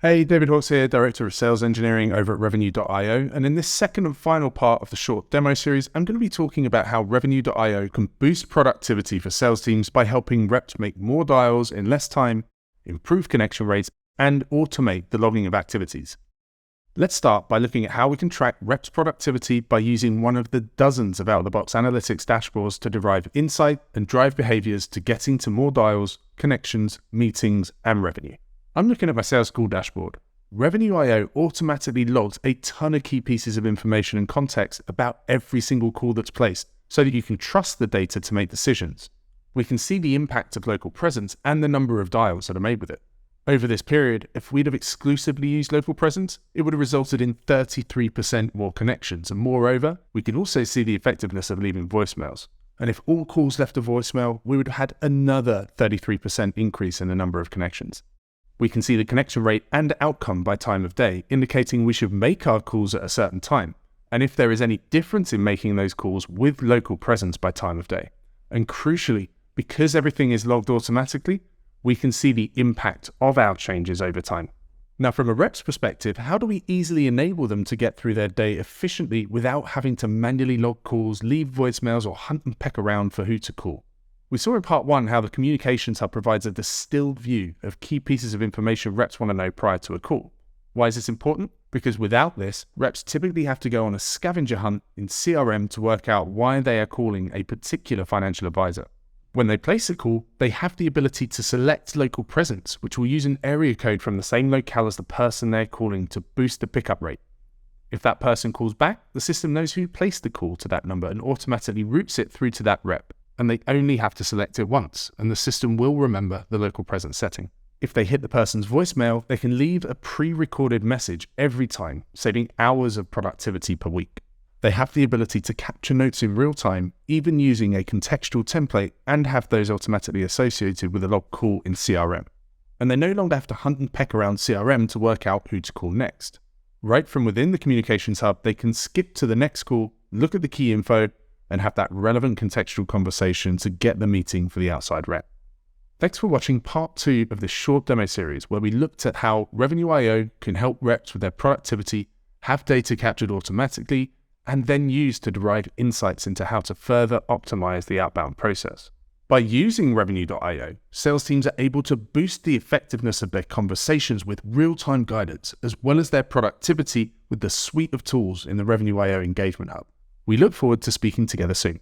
Hey, David Hawks here, Director of Sales Engineering over at Revenue.io, and in this second and final part of the short demo series, I'm going to be talking about how Revenue.io can boost productivity for sales teams by helping reps make more dials in less time, improve connection rates, and automate the logging of activities. Let's start by looking at how we can track reps' productivity by using one of the dozens of out-of-the-box analytics dashboards to derive insight and drive behaviors to getting to more dials, connections, meetings, and revenue. I'm looking at my sales call dashboard. Revenue.io automatically logs a ton of key pieces of information and context about every single call that's placed so that you can trust the data to make decisions. We can see the impact of local presence and the number of dials that are made with it. Over this period, if we'd have exclusively used local presence, it would have resulted in 33% more connections. And moreover, we can also see the effectiveness of leaving voicemails. And if all calls left a voicemail, we would have had another 33% increase in the number of connections. We can see the connection rate and outcome by time of day, indicating we should make our calls at a certain time, and if there is any difference in making those calls with local presence by time of day. And crucially, because everything is logged automatically, we can see the impact of our changes over time. Now, from a rep's perspective, how do we easily enable them to get through their day efficiently without having to manually log calls, leave voicemails, or hunt and peck around for who to call? We saw in part one how the Communications Hub provides a distilled view of key pieces of information reps want to know prior to a call. Why is this important? Because without this, reps typically have to go on a scavenger hunt in CRM to work out why they are calling a particular financial advisor. When they place a call, they have the ability to select local presence, which will use an area code from the same locale as the person they're calling to boost the pickup rate. If that person calls back, the system knows who placed the call to that number and automatically routes it through to that rep. And they only have to select it once, and the system will remember the local presence setting. If they hit the person's voicemail, they can leave a pre-recorded message every time, saving hours of productivity per week. They have the ability to capture notes in real time, even using a contextual template, and have those automatically associated with a log call in CRM. And they no longer have to hunt and peck around CRM to work out who to call next. Right from within the Communications Hub, they can skip to the next call, look at the key info, and have that relevant contextual conversation to get the meeting for the outside rep. Thanks for watching part 2 of this short demo series where we looked at how Revenue.io can help reps with their productivity, have data captured automatically, and then used to derive insights into how to further optimize the outbound process. By using Revenue.io, sales teams are able to boost the effectiveness of their conversations with real-time guidance, as well as their productivity with the suite of tools in the Revenue.io Engagement Hub. We look forward to speaking together soon.